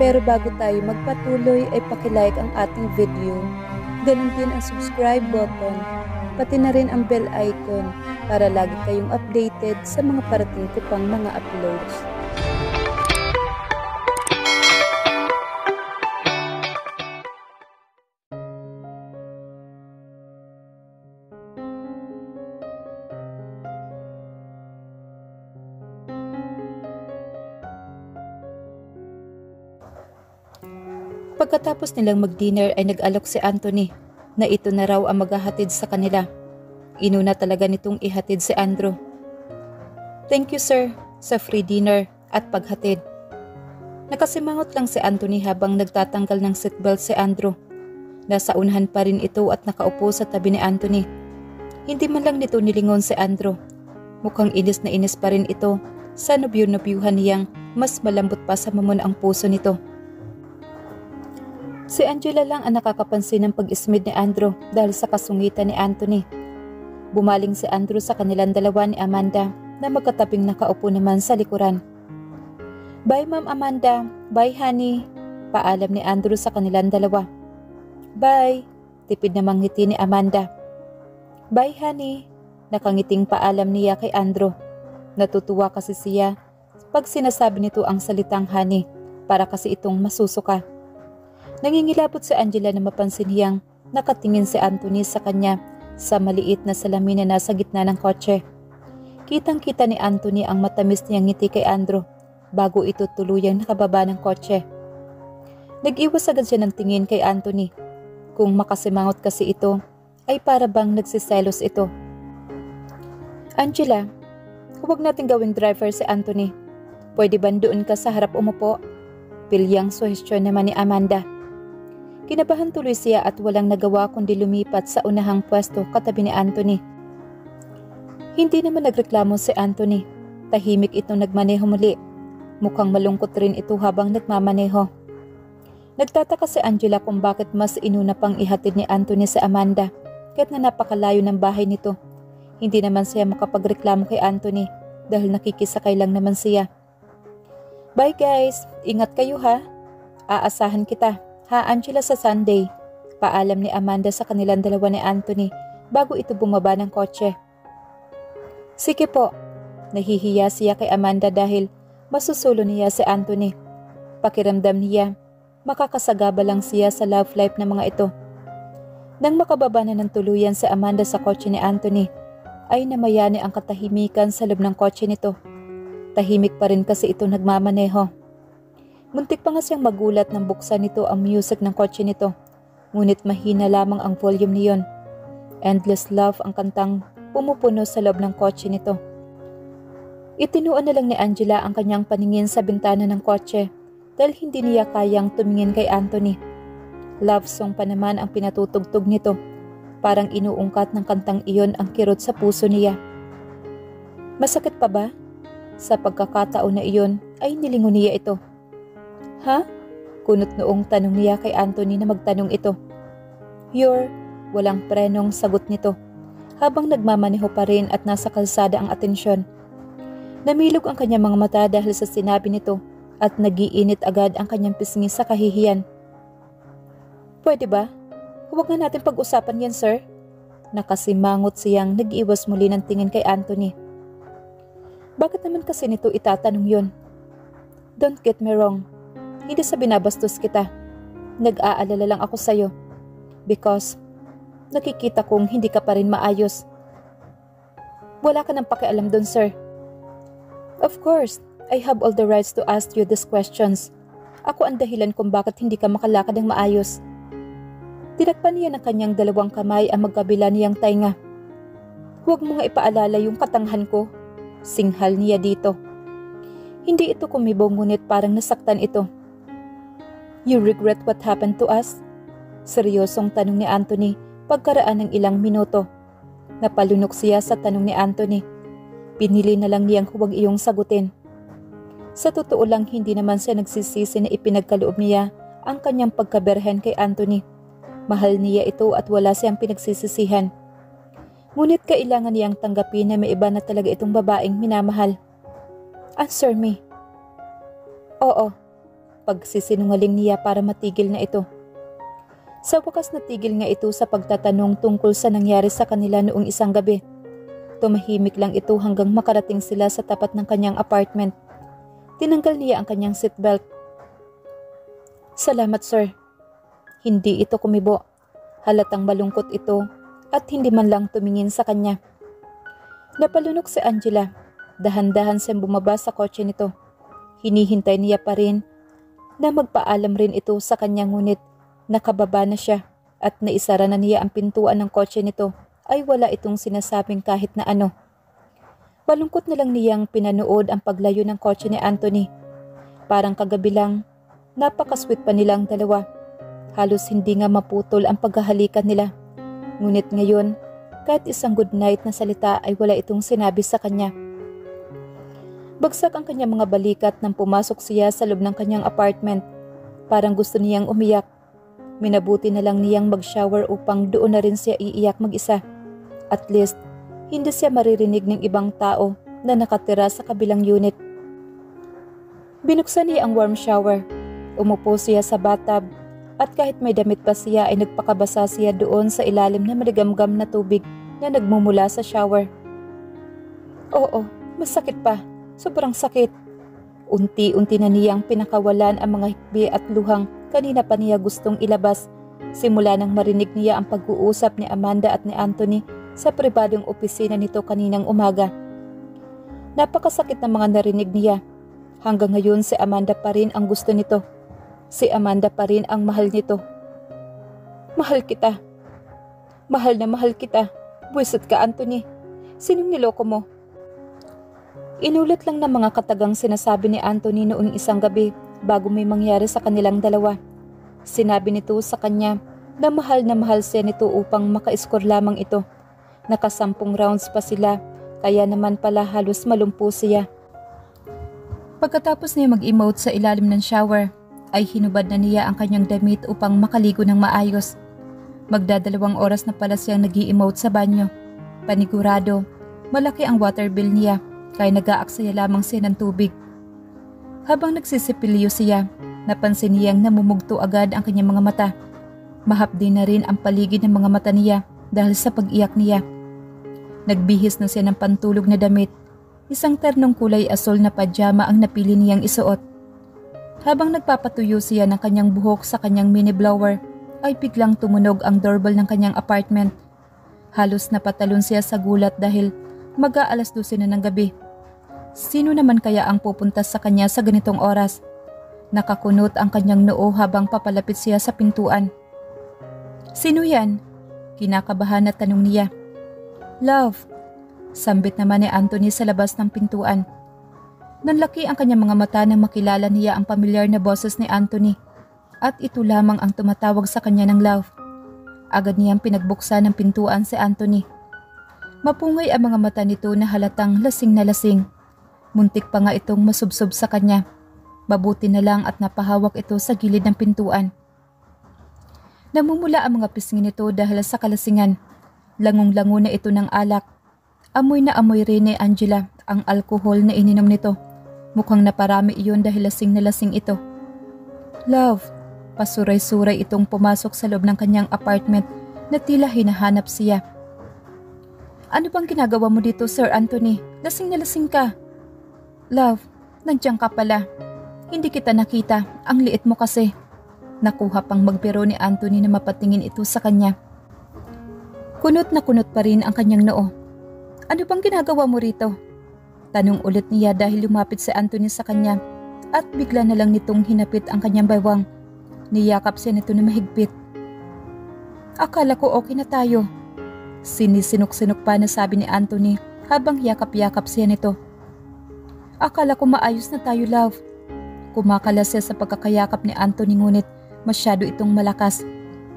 Pero bago tayo magpatuloy ay pakilike ang ating video. Ganun din ang subscribe button, pati na rin ang bell icon para lagi kayong updated sa mga parating ko pang mga uploads. Pagkatapos nilang mag-dinner ay nag-alok si Anthony na ito na raw ang maghahatid sa kanila. Inuna talaga nitong ihatid si Andrew. "Thank you sir sa free dinner at paghatid." Nakasimangot lang si Anthony habang nagtatanggal ng seatbelt si Andrew. Nasa unahan pa rin ito at nakaupo sa tabi ni Anthony. Hindi man lang nito nilingon si Andrew. Mukhang inis na inis pa rin ito sa nobyo-nobyuhan niyang mas malambot pa sa mamon ang puso nito. Si Angela lang ang nakakapansin ng pag-ismid ni Andrew dahil sa kasungitan ni Anthony. Bumaling si Andrew sa kanilang dalawa ni Amanda na magkatabing nakaupo naman sa likuran. "Bye Ma'am Amanda, bye honey," paalam ni Andrew sa kanilang dalawa. "Bye," tipid namang ngiti ni Amanda. "Bye honey," nakangiting paalam niya kay Andrew. Natutuwa kasi siya pag sinasabi nito ang salitang honey para kasi itong masusuka. Nangingilabot si Angela na mapansin niyang nakatingin si Anthony sa kanya sa maliit na salamin na nasa gitna ng kotse. Kitang-kita ni Anthony ang matamis niyang ngiti kay Andrew bago ito tuluyang nakababa ng kotse. Nag-iwas agad siya ng tingin kay Anthony. Kung makasimangot kasi ito, ay para bang nagsiselos ito. "Angela, huwag natin gawing driver si Anthony. Pwede ba doon ka sa harap umupo?" Pilyang suhestyon naman ni Amanda. Kinabahan tuloy siya at walang nagawa kundi lumipat sa unahang pwesto katabi ni Anthony. Hindi naman nagreklamo si Anthony. Tahimik itong nagmaneho muli. Mukhang malungkot rin ito habang nagmamaneho. Nagtataka si Angela kung bakit mas inuna pang ihatid ni Anthony sa Amanda kahit na napakalayo ng bahay nito. Hindi naman siya makapagreklamo kay Anthony dahil nakikisakay lang naman siya. "Bye guys, ingat kayo ha. Aasahan kita. Ha Angela sa Sunday," paalam ni Amanda sa kanilang dalawa ni Anthony bago ito bumaba ng kotse. "Sige po." Nahihiya siya kay Amanda dahil masusulo niya si Anthony. Pakiramdam niya, makakasagaba lang siya sa love life ng mga ito. Nang makababa na ng tuluyan si Amanda sa kotse ni Anthony, ay namayani ang katahimikan sa loob ng kotse nito. Tahimik pa rin kasi ito nagmamaneho. Muntik pa nga siyang magulat nang buksan nito ang music ng kotse nito. Ngunit mahina lamang ang volume niyon. Endless Love ang kantang pumupuno sa loob ng kotse nito. Itinuan na lang ni Angela ang kanyang paningin sa bintana ng kotse dahil hindi niya kayang tumingin kay Anthony. Love song pa naman ang pinatutugtog nito. Parang inuungkat ng kantang iyon ang kirot sa puso niya. Masakit pa ba? Sa pagkakataon na iyon ay nilingon niya ito. "Ha?" Kunot noong tanong niya kay Anthony na magtanong ito. "You're..." Walang prenong sagot nito habang nagmamaneho pa rin at nasa kalsada ang atensyon. Namilog ang kanyang mga mata dahil sa sinabi nito at nagiinit agad ang kanyang pisngi sa kahihiyan. "Pwede ba? Huwag na natin pag-usapan yan sir." Nakasimangot siyang nag-iwas muli ng tingin kay Anthony. Bakit naman kasi nito itatanong yun? "Don't get me wrong. Hindi sa binabastos kita. Nag-aalala lang ako sa'yo. Because nakikita kong hindi ka pa rin maayos." "Wala ka nang pakialam doon, sir." "Of course, I have all the rights to ask you these questions. Ako ang dahilan kung bakit hindi ka makalakad ng maayos." Tinakpan niya ng kanyang dalawang kamay ang magkabila niyang tainga. "Huwag mo nga ipaalala yung katanghan ko." Singhal niya dito. Hindi ito kumibo ngunit parang nasaktan ito. "You regret what happened to us?" Seryosong tanong ni Anthony pagkaraan ng ilang minuto. Napalunok siya sa tanong ni Anthony. Pinili na lang niyang huwag iyong sagutin. Sa totoo lang hindi naman siya nagsisisi na ipinagkaloob niya ang kanyang pagkaberhen kay Anthony. Mahal niya ito at wala siyang pinagsisisihan. Ngunit kailangan niyang tanggapin na may iba na talaga itong babaeng minamahal. "Answer me." "Oo." pagsisinungaling niya para matigil na ito. Sa wakas natigil nga ito sa pagtatanong tungkol sa nangyari sa kanila noong isang gabi. Tumahimik lang ito hanggang makarating sila sa tapat ng kanyang apartment. Tinanggal niya ang kanyang seatbelt. "Salamat, sir." Hindi ito kumibo. Halatang malungkot ito at hindi man lang tumingin sa kanya. Napalunok si Angela. Dahan-dahan siyang bumaba sa kotse nito. Hinihintay niya pa rin na magpaalam rin ito sa kanya, ngunit nakababa na siya at naisara na niya ang pintuan ng kotse nito ay wala itong sinasabing kahit na ano. Malungkot na lang niyang pinanood ang paglayo ng kotse ni Anthony. Parang kagabi lang, napakasweet pa nilang dalawa. Halos hindi nga maputol ang paghahalikan nila. Ngunit ngayon, kahit isang good night na salita ay wala itong sinabi sa kanya. Bagsak ang kanyang mga balikat nang pumasok siya sa loob ng kanyang apartment. Parang gusto niyang umiyak. Minabuti na lang niyang mag-shower upang doon na rin siya iiyak mag-isa. At least, hindi siya maririnig ng ibang tao na nakatira sa kabilang unit. Binuksan niya ang warm shower. Umupo siya sa bathtub at kahit may damit pa siya ay nagpakabasa siya doon sa ilalim na maligamgam na tubig na nagmumula sa shower. Oo, masakit pa. Sobrang sakit. Unti-unti na niyang pinakawalan ang mga hikbi at luhang kanina pa niya gustong ilabas. Simula nang marinig niya ang pag-uusap ni Amanda at ni Anthony sa pribadong opisina nito kaninang umaga. Napakasakit ng mga narinig niya. Hanggang ngayon si Amanda pa rin ang gusto nito. Si Amanda pa rin ang mahal nito. Mahal kita. Mahal na mahal kita. Buwisit ka, Anthony. Sinong niloko mo? Inulit lang ng mga katagang sinasabi ni Anthony noong isang gabi bago may mangyari sa kanilang dalawa. Sinabi nito sa kanya na mahal siya nito upang maka-score lamang ito. Nakasampung rounds pa sila, kaya naman pala halos malumpo siya. Pagkatapos niya mag-emote sa ilalim ng shower, ay hinubad na niya ang kanyang damit upang makaligo ng maayos. Magdadalawang oras na pala siyang nag-i-emote sa banyo. Panigurado, malaki ang water bill niya, kaya nag-aaksaya lamang siya ng tubig. Habang nagsisipilyo siya, napansin niyang namumugto agad ang kanyang mga mata. Mahapdi na rin ang paligid ng mga mata niya dahil sa pag-iyak niya. Nagbihis na siya ng pantulog na damit. Isang ternong kulay asol na pajama ang napili niyang isuot. Habang nagpapatuyo siya ng kanyang buhok sa kanyang mini blower, ay biglang tumunog ang doorbell ng kanyang apartment. Halos napatalon siya sa gulat dahil mag-aalas 12 na ng gabi. Sino naman kaya ang pupunta sa kanya sa ganitong oras? Nakakunot ang kanyang noo habang papalapit siya sa pintuan. "Sino yan?" Kinakabahan na tanong niya. "Love," sambit naman ni Anthony sa labas ng pintuan. Nanlaki ang kanyang mga mata nang makilala niya ang pamilyar na boses ni Anthony. At ito lamang ang tumatawag sa kanya ng love. Agad niyang pinagbuksan ng pintuan si Anthony. Mapungay ang mga mata nito na halatang lasing na lasing. Muntik pa nga itong masubsob sa kanya. Mabuti na lang at napahawak ito sa gilid ng pintuan. Namumula ang mga pisngi nito dahil sa kalasingan. Langong-lango na ito ng alak. Amoy na amoy rin ni Angela ang alkohol na ininom nito. Mukhang naparami iyon dahil lasing na lasing ito. "Love," pasuray-suray itong pumasok sa loob ng kanyang apartment na tila hinahanap siya. "Ano bang ginagawa mo dito, Sir Anthony? Lasing na lasing ka." "Love, nandiyan ka pala. Hindi kita nakita, ang liit mo kasi." Nakuha pang magbiro ni Anthony na mapatingin ito sa kanya. Kunot na kunot pa rin ang kanyang noo. "Ano bang ginagawa mo rito?" Tanong ulit niya dahil lumapit si Anthony sa kanya at bigla na lang nitong hinapit ang kanyang baywang. Niyakap siya nito na mahigpit. "Akala ko okay na tayo." Sinisinok-sinok pa na sabi ni Anthony habang yakap-yakap siya nito. "Akala ko maayos na tayo, love." Kumakala siya sa pagkakayakap ni Anthony ngunit masyado itong malakas.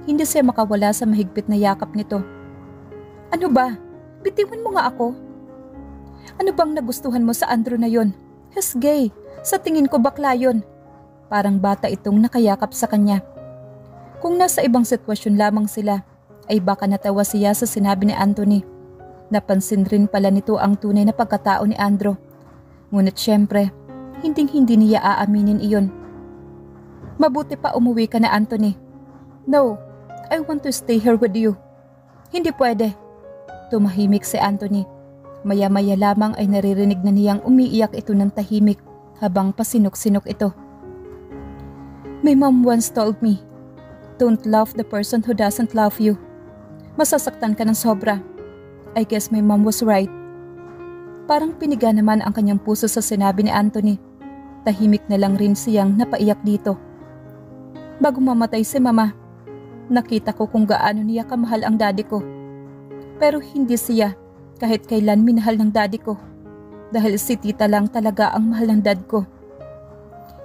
Hindi siya makawala sa mahigpit na yakap nito. "Ano ba? Bitiwan mo nga ako." "Ano bang nagustuhan mo sa Andrew na yon? He's gay. Sa tingin ko bakla yon." Parang bata itong nakayakap sa kanya. Kung nasa ibang sitwasyon lamang sila, ay baka natawa siya sa sinabi ni Anthony. Napansin rin pala nito ang tunay na pagkatao ni Andrew. Ngunit syempre, hinding-hindi niya aaminin iyon. Mabuti pa umuwi ka na, Anthony. No, I want to stay here with you. Hindi pwede. Tumahimik si Anthony. Maya-maya lamang ay naririnig na niyang umiiyak ito ng tahimik habang pasinok-sinok ito. My mom once told me, don't love the person who doesn't love you. Masasaktan ka ng sobra. I guess my mom was right. Parang piniga naman ang kanyang puso sa sinabi ni Anthony. Tahimik na lang rin siyang napaiyak dito. Bago mamatay si mama, nakita ko kung gaano niya kamahal ang daddy ko. Pero hindi siya kahit kailan minahal ng daddy ko. Dahil si tita lang talaga ang mahal ng dad ko.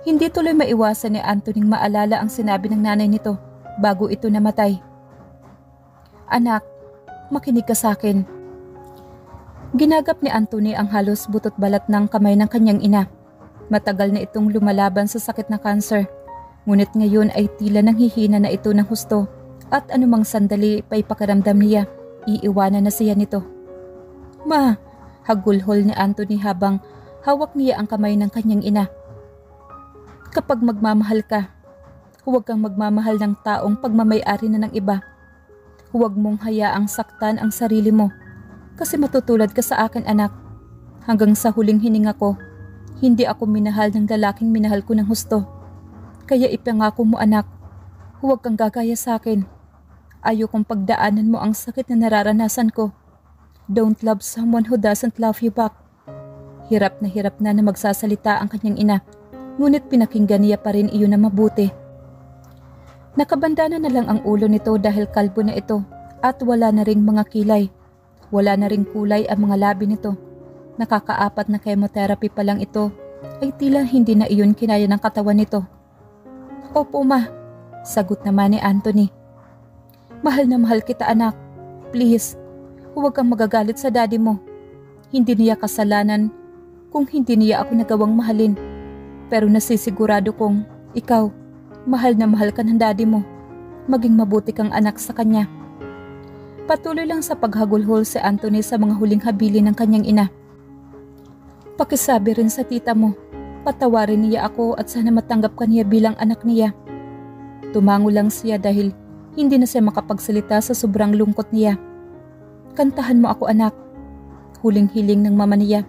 Hindi tuloy maiwasan ni Anthony maalala ang sinabi ng nanay nito bago ito namatay. Anak, makinig ka sa akin. Ginagap ni Anthony ang halos butot balat ng kamay ng kanyang ina. Matagal na itong lumalaban sa sakit na cancer. Ngunit ngayon ay tila nanghihina na ito ng husto at anumang sandali pa ipakiramdam niya, iiwanan na siya nito. Ma, hagulhol ni Anthony habang hawak niya ang kamay ng kanyang ina. Kapag magmamahal ka, huwag kang magmamahal ng taong pagmamay-ari na ng iba. Huwag mong hayaang saktan ang sarili mo. Kasi matutulad ka sa akin, anak. Hanggang sa huling hininga ko, hindi ako minahal ng lalaking minahal ko ng husto. Kaya ipangako mo, anak, huwag kang gagaya sa akin. Ayokong pagdaanan mo ang sakit na nararanasan ko. Don't love someone who doesn't love you back. Hirap na magsasalita ang kanyang ina, ngunit pinakinggan niya pa rin iyon na mabuti. Nakabandana na lang ang ulo nito dahil kalbo na ito at wala na ring mga kilay. Wala na ring kulay ang mga labi nito. Nakakaapat na chemotherapy pa lang ito ay tila hindi na iyon kinaya ng katawan nito. Opo ma, sagot naman ni Anthony. Mahal na mahal kita, anak. Please, huwag kang magagalit sa daddy mo. Hindi niya kasalanan kung hindi niya ako nagawang mahalin. Pero nasisigurado kong ikaw, mahal na mahal ka ng daddy mo. Maging mabuti kang anak sa kanya. Patuloy lang sa paghagulhol si Anthony sa mga huling habilin ng kanyang ina. Pakisabi rin sa tita mo, patawarin niya ako at sana matanggap ka niya bilang anak niya. Tumango lang siya dahil hindi na siya makapagsalita sa sobrang lungkot niya. Kantahan mo ako, anak. Huling hiling ng mama niya.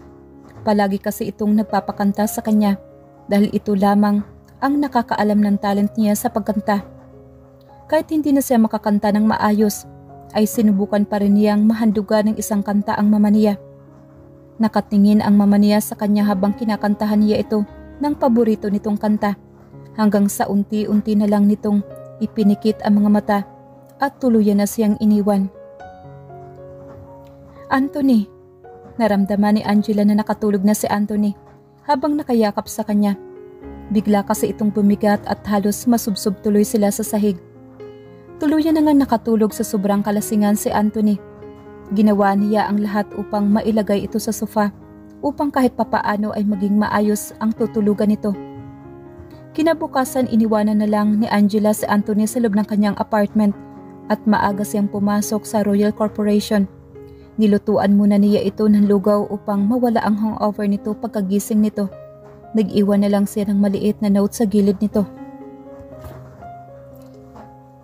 Palagi kasi itong nagpapakanta sa kanya dahil ito lamang ang nakakaalam ng talent niya sa pagkanta. Kahit hindi na siya makakanta ng maayos, ay sinubukan pa rin niyang mahandugan ng isang kanta ang mama niya. Nakatingin ang mama niya sa kanya habang kinakantahan niya ito ng paborito nitong kanta, hanggang sa unti-unti na lang nitong ipinikit ang mga mata at tuluyan na siyang iniwan. Anthony, naramdaman ni Angela na nakatulog na si Anthony habang nakayakap sa kanya. Bigla kasi itong bumigat at halos masubsob tuloy sila sa sahig. Tuluyan na nga nakatulog sa sobrang kalasingan si Anthony. Ginawa niya ang lahat upang mailagay ito sa sofa upang kahit papaano ay maging maayos ang tutulugan nito. Kinabukasan iniwanan na lang ni Angela si Anthony sa loob ng kanyang apartment at maaga siyang pumasok sa Royal Corporation. Nilutuan muna niya ito ng lugaw upang mawala ang hangover nito pagkagising nito. Nag-iwan na lang siya ng maliit na note sa gilid nito.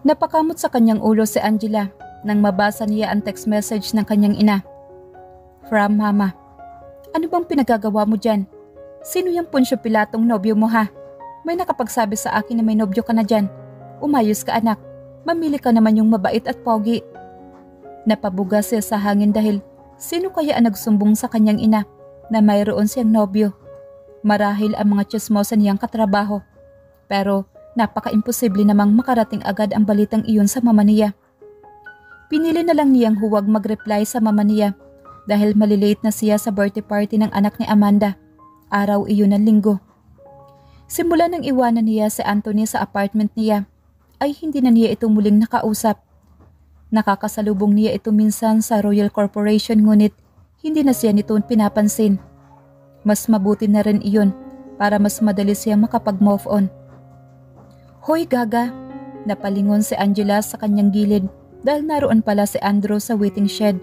Napakamot sa kanyang ulo si Angela nang mabasa niya ang text message ng kanyang ina. From Mama. Ano bang pinagagawa mo dyan? Sino yung Poncio Pilatong nobyo mo ha? May nakapagsabi sa akin na may nobyo ka na dyan. Umayos ka anak. Mamili ka naman yung mabait at pogi. Napabuga siya sa hangin dahil sino kaya ang nagsumbong sa kanyang ina na mayroon siyang nobyo? Marahil ang mga tsismosa niyang katrabaho. Pero napaka-imposible namang makarating agad ang balitang iyon sa mama niya. Pinili na lang niyang huwag mag-reply sa mama niya dahil malilate na siya sa birthday party ng anak ni Amanda. Araw iyon ng linggo. Simula nang iwanan niya si Anthony sa apartment niya, ay hindi na niya ito muling nakausap. Nakakasalubong niya ito minsan sa Royal Corporation ngunit hindi na siya nito pinapansin. Mas mabuti na rin iyon para mas madali siya makapag-move on. Hoy Gaga, napalingon si Angela sa kanyang gilid dahil naroon pala si Andrew sa waiting shed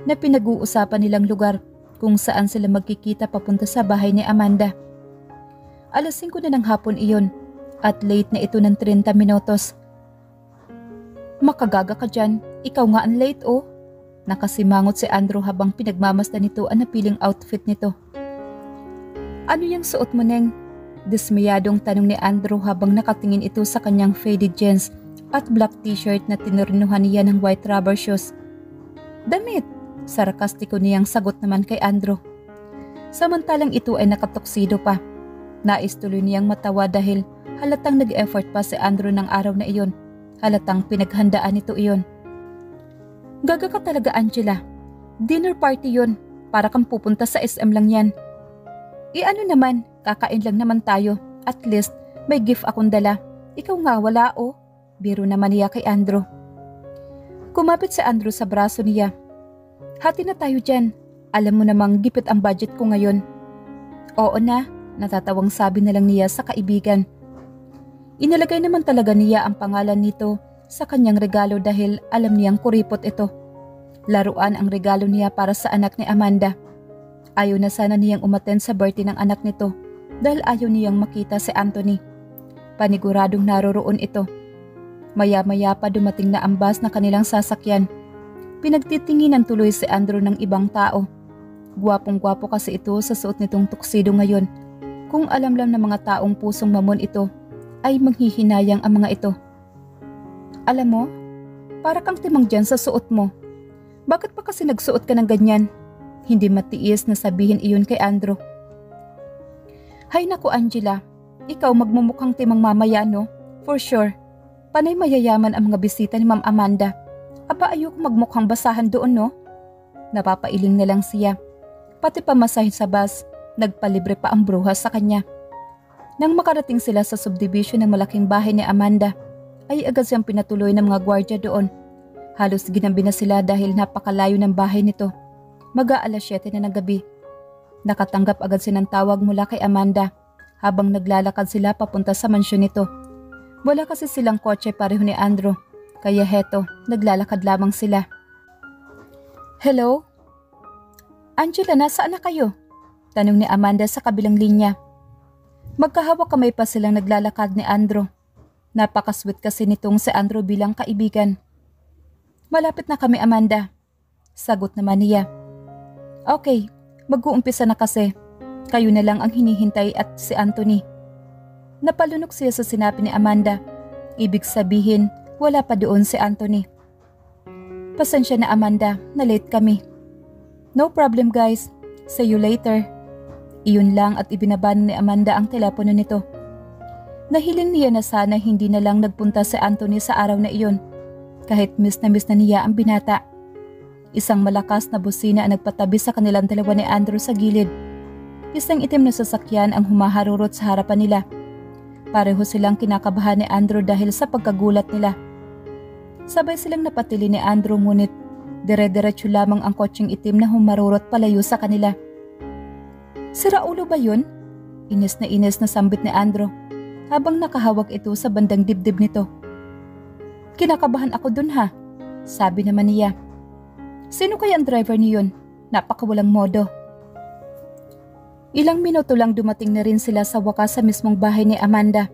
na pinag-uusapan nilang lugar kung saan sila magkikita papunta sa bahay ni Amanda. 5:00 na ng hapon iyon at late na ito ng 30 minutos. Makagaga ka dyan, ikaw nga ang late oh. Nakasimangot si Andrew habang pinagmamasdan nito ang napiling outfit nito. Ano yung suot mo, Neng? Dismayadong tanong ni Andrew habang nakatingin ito sa kanyang faded jeans at black t-shirt na tinurnuhan niya ng white rubber shoes. Damit! Sarkastiko niyang sagot naman kay Andrew. Samantalang ito ay nakatoksido pa. Nais tuloy niyang matawa dahil halatang nag-effort pa si Andrew ng araw na iyon. Halatang pinaghandaan nito iyon. Gaga ka talaga, Angela. Dinner party yun. Para kang pupunta sa SM lang yan. Ano naman, kakain lang naman tayo. At least, may gift akong dala. Ikaw nga wala oh. Biro naman niya kay Andrew. Kumapit si Andrew sa braso niya. Hati na tayo dyan. Alam mo namang gipit ang budget ko ngayon. Oo na, natatawang sabi na lang niya sa kaibigan. Inilagay naman talaga niya ang pangalan nito sa kanyang regalo dahil alam niyang kuripot ito. Laruan ang regalo niya para sa anak ni Amanda. Ayaw na sana niyang umattend sa birthday ng anak nito dahil ayaw niyang makita si Anthony. Paniguradong naroroon ito. Maya-maya pa dumating na ang bus na kanilang sasakyan. Pinagtitinginan tuloy si Andrew ng ibang tao. Gwapong-gwapo kasi ito sa suot nitong tuksido ngayon. Kung alam lang ng mga taong pusong mamon ito, ay manghihinayang ang mga ito. Alam mo, para kang timang dyan sa suot mo. Bakit pa kasi nagsuot ka ng ganyan? Hindi matiis na sabihin iyon kay Andrew. Hay naku Angela, ikaw magmumukhang timang mamaya no? For sure. Panay mayayaman ang mga bisita ni Ma'am Amanda. Aba ayoko magmukhang basahan doon no? Napapailing na lang siya. Pati pamasahe sa bus, nagpalibre pa ang bruha sa kanya. Nang makarating sila sa subdivision ng malaking bahay ni Amanda, ay agad siyang pinatuloy ng mga gwardya doon. Halos ginabi na sila dahil napakalayo ng bahay nito. Mag-aalas 7 na ng gabi. Nakatanggap agad siya ng tawag mula kay Amanda habang naglalakad sila papunta sa mansyon nito. Wala kasi silang kotse pareho ni Andrew, kaya heto, naglalakad lamang sila. Hello? Angela, nasaan na kayo? Tanong ni Amanda sa kabilang linya. Magkahawak kamay pa silang naglalakad ni Andrew. Napakasweet kasi nitong si Andrew bilang kaibigan. Malapit na kami, Amanda. Sagot naman niya. Okay, mag-uumpisa na kasi. Kayo na lang ang hinihintay at si Anthony. Napalunok siya sa sinabi ni Amanda. Ibig sabihin, wala pa doon si Anthony. Pasensya na Amanda, na late kami. No problem guys, see you later. Iyon lang at ibinaban ni Amanda ang telepono nito. Nahiling niya na sana hindi na lang nagpunta si Anthony sa araw na iyon, kahit miss na niya ang binata. Isang malakas na busina ang nagpatabi sa kanilang dalawa ni Andrew sa gilid. Isang itim na sasakyan ang humaharurot sa harapan nila. Pareho silang kinakabahan ni Andrew dahil sa pagkagulat nila. Sabay silang napatili ni Andrew ngunit dire-diretso lamang ang kotseng itim na humarurot palayo sa kanila. Sira ulo ba yun? Inis na sambit ni Andrew habang nakahawak ito sa bandang dibdib nito. Kinakabahan ako dun ha, sabi naman niya. Sino kaya ang driver niyon? Napakawalang modo. Ilang minuto lang dumating na rin sila sa wakas sa mismong bahay ni Amanda.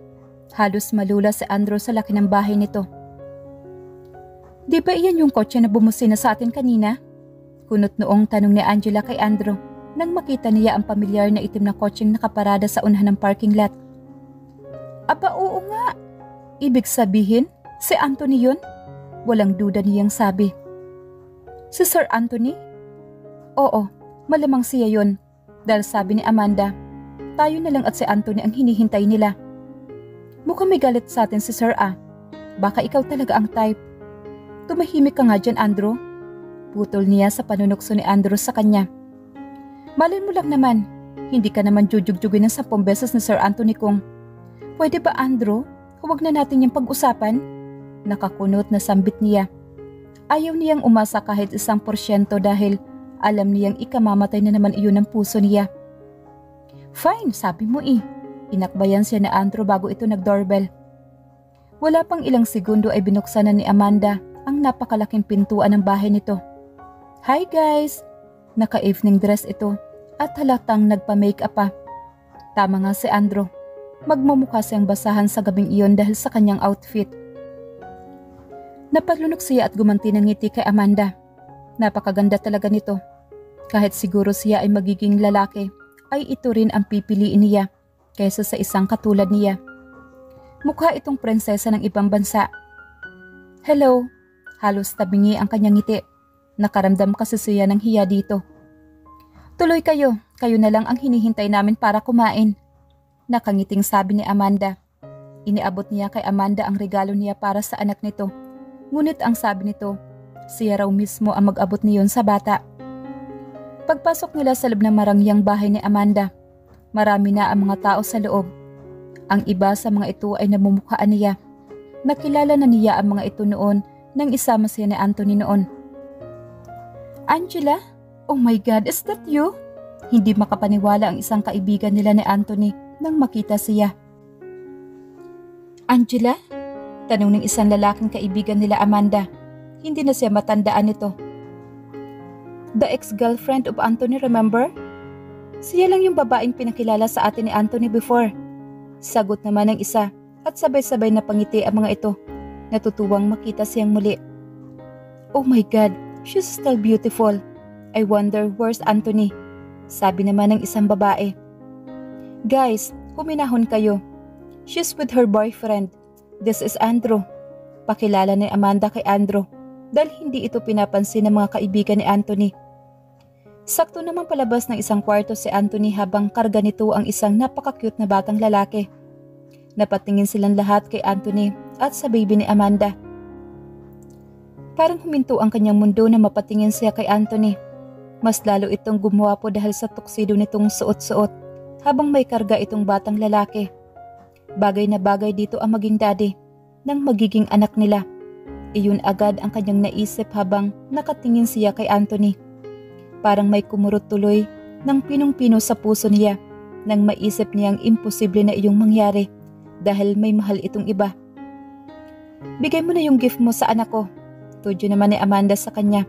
Halos malula si Andrew sa laki ng bahay nito. Di ba iyan yung kotse na bumusina sa atin kanina? Kunot noong tanong ni Angela kay Andrew nang makita niya ang pamilyar na itim na kotseng nakaparada sa unahan ng parking lot. Aba oo nga. Ibig sabihin, si Anthony yun? Walang duda niyang sabi. Si Sir Anthony? Oo, malamang siya yun. Dahil sabi ni Amanda, tayo na lang at si Anthony ang hinihintay nila. Mukhang may galit sa atin si Sir A. Baka ikaw talaga ang type. Tumahimik ka nga dyan, Andrew. Putol niya sa panunukso ni Andrew sa kanya. Malay mo lang naman, hindi ka naman jujugjugin ng 10 beses ni Sir Anthony kung, pwede ba Andrew, huwag na natin yung pag-usapan? Nakakunot na sambit niya. Ayaw niyang umasa kahit 1% dahil alam niyang ikamamatay na naman iyon ng puso niya. Fine, sabi mo eh. Inakbayan siya na Andrew bago ito nag-doorbell. Wala pang ilang segundo ay binuksan na ni Amanda ang napakalaking pintuan ng bahay nito. Hi guys! Naka-evening dress ito at halatang nagpa-makeup pa. Tama nga si Andrew. Magmumukha siyang basahan sa gabing iyon dahil sa kanyang outfit. Napaglunok siya at gumanti ng ngiti kay Amanda. Napakaganda talaga nito. Kahit siguro siya ay magiging lalaki, ay ito rin ang pipiliin niya kaysa sa isang katulad niya. Mukha itong prinsesa ng ibang bansa. Hello, halos tabingi ang kanyang ngiti. Nakaramdam kasi siya ng hiya dito. Tuloy kayo na lang ang hinihintay namin para kumain. Nakangiting sabi ni Amanda. Iniabot niya kay Amanda ang regalo niya para sa anak nito. Ngunit ang sabi nito, siya raw mismo ang mag-abot niyon sa bata. Pagpasok nila sa loob ng marangyang bahay ni Amanda, marami na ang mga tao sa loob. Ang iba sa mga ito ay namumukhaan niya. Nakilala na niya ang mga ito noon nang isama siya ni Anthony noon. Angela? Oh my God, is that you? Hindi makapaniwala ang isang kaibigan nila ni Anthony nang makita siya. Angela? Tanong ng isang lalaking kaibigan nila Amanda. Hindi na siya matandaan nito. The ex-girlfriend of Anthony, remember? Siya lang yung babaeng pinakilala sa atin ni Anthony before. Sagot naman ng isa at sabay-sabay na pangiti ang mga ito. Natutuwang makita siyang muli. Oh my God, she's still beautiful. I wonder where's Anthony? Sabi naman ng isang babae. Guys, huminahon kayo. She's with her boyfriend. This is Andrew. Pakilala ni Amanda kay Andrew dahil hindi ito pinapansin ng mga kaibigan ni Anthony. Sakto naman palabas ng isang kwarto si Anthony habang karga nito ang isang napaka-cute na batang lalaki. Napatingin silang lahat kay Anthony at sa baby ni Amanda. Parang huminto ang kanyang mundo na mapatingin siya kay Anthony. Mas lalo itong gumwapo dahil sa tuxedo nitong suot-suot habang may karga itong batang lalaki. Bagay na bagay dito ang maging daddy ng magiging anak nila. Iyon agad ang kanyang naisip habang nakatingin siya kay Anthony. Parang may kumurot tuloy ng pinong-pino sa puso niya nang maisip niyang imposible na iyong mangyari dahil may mahal itong iba. Bigay mo na yung gift mo sa anak ko. Tudyo naman ni Amanda sa kanya.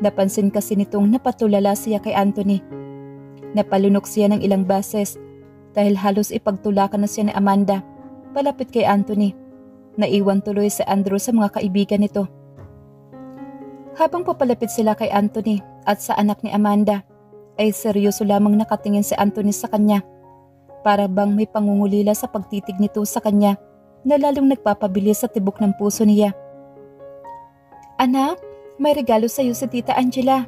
Napansin kasi nitong napatulala siya kay Anthony. Napalunok siya ng ilang beses dahil halos ipagtulakan na siya ni Amanda palapit kay Anthony. Naiwan tuloy si Andrew sa mga kaibigan nito. Habang papalapit sila kay Anthony at sa anak ni Amanda, ay seryoso lamang nakatingin si Anthony sa kanya. Para bang may pangungulila sa pagtitig nito sa kanya na lalong nagpapabilis sa tibok ng puso niya. Anak, may regalo sa iyo si Tita Angela.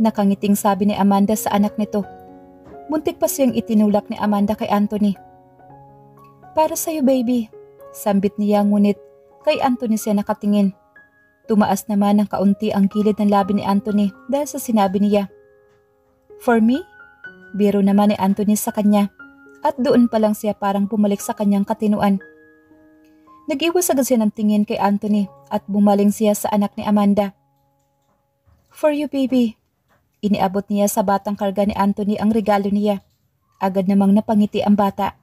Nakangiting sabi ni Amanda sa anak nito. Muntik pa siyang itinulak ni Amanda kay Anthony. Para sa iyo baby, sambit niya ngunit kay Anthony siya nakatingin. Tumaas naman ng kaunti ang gilid ng labi ni Anthony dahil sa sinabi niya. For me? Biro naman ni Anthony sa kanya at doon pa lang siya parang bumalik sa kanyang katinuan. Nag-iwas agad siya ng tingin kay Anthony at bumaling siya sa anak ni Amanda. For you baby. Iniabot niya sa batang karga ni Anthony ang regalo niya. Agad namang napangiti ang bata.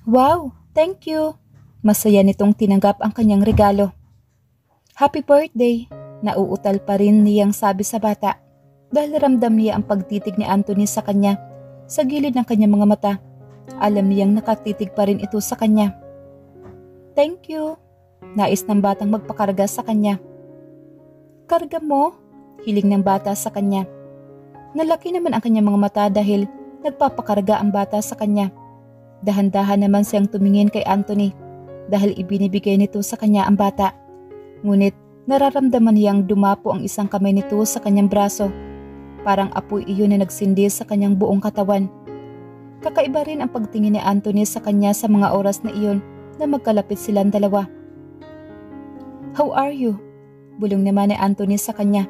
Wow, thank you. Masaya nitong tinanggap ang kanyang regalo. Happy birthday. Nauutal pa rin niyang sabi sa bata dahil ramdam niya ang pagtitig ni Anthony sa kanya sa gilid ng kanyang mga mata. Alam niyang nakatitig pa rin ito sa kanya. Thank you. Nais ng batang magpakarga sa kanya. Karga mo? Hiling ng bata sa kanya. Nalaki naman ang kanyang mga mata dahil nagpapakarga ang bata sa kanya. Dahan-dahan naman siyang tumingin kay Anthony dahil ibinibigay nito sa kanya ang bata. Ngunit nararamdaman niyang dumapo ang isang kamay nito sa kanyang braso. Parang apoy iyon na nagsindi sa kanyang buong katawan. Kakaiba rin ang pagtingin ni Anthony sa kanya sa mga oras na iyon na magkalapit silang dalawa. How are you? Bulong naman ni Anthony sa kanya.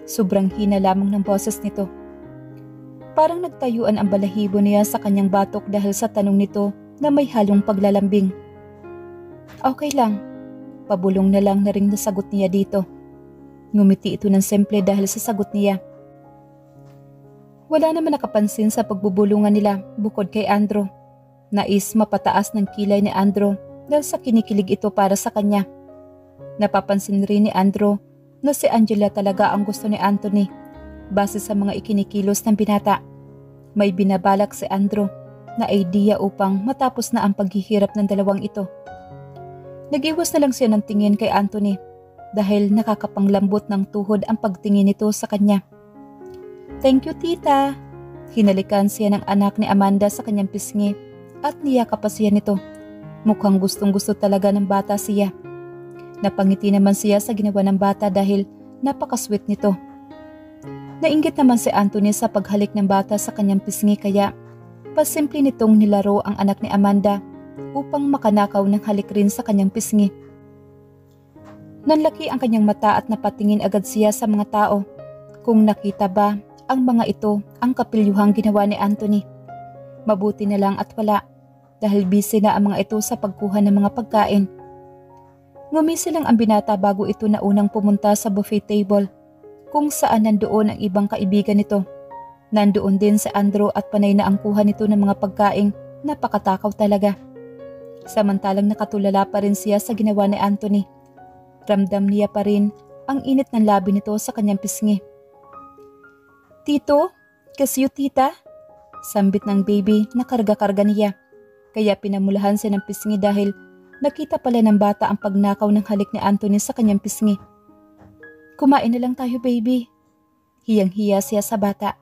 Sobrang hina lamang ng boses nito. Parang nagtayuan ang balahibo niya sa kanyang batok dahil sa tanong nito na may halong paglalambing. Okay lang. Pabulong na lang na ring nasagot niya dito. Ngumiti ito ng simple dahil sa sagot niya. Wala naman nakapansin sa pagbubulungan nila bukod kay Andrew. Nais mapataas ng kilay ni Andrew dahil sa kinikilig ito para sa kanya. Napapansin rin ni Andrew na si Angela talaga ang gusto ni Anthony base sa mga ikinikilos ng binata. May binabalak si Andrew na idea upang matapos na ang paghihirap ng dalawang ito. Nag-iwas na lang siya ng tingin kay Anthony dahil nakakapanglambot ng tuhod ang pagtingin nito sa kanya. "Thank you, tita." Hinalikan siya ng anak ni Amanda sa kanyang pisngi at niyakap pa siya nito. Mukhang gustong-gusto talaga ng bata siya. Napangiti naman siya sa ginawa ng bata dahil napakasweet nito. Nainggit naman si Anthony sa paghalik ng bata sa kanyang pisngi kaya pasimple nitong nilaro ang anak ni Amanda upang makanakaw ng halik rin sa kanyang pisngi. Nanlaki ang kanyang mata at napatingin agad siya sa mga tao. Kung nakita ba ang mga ito ang kapilyuhang ginawa ni Anthony? Mabuti na lang at wala dahil busy na ang mga ito sa pagkuha ng mga pagkain. Ngumisi lang ang binata bago ito na unang pumunta sa buffet table kung saan nandoon ang ibang kaibigan nito. Nandoon din si Andrew at panay na ang kuha nito ng mga pagkaing napakatakaw talaga. Samantalang nakatulala pa rin siya sa ginawa ni Anthony. Ramdam niya pa rin ang init ng labi nito sa kanyang pisngi. "Tito, kasyo tita?" Sambit ng baby na karga-karga niya. Kaya pinamulahan siya ng pisngi dahil nakita pala ng bata ang pagnakaw ng halik ni Anthony sa kanyang pisngi. "Kumain na lang tayo, baby." Hiyang-hiya siya sa bata.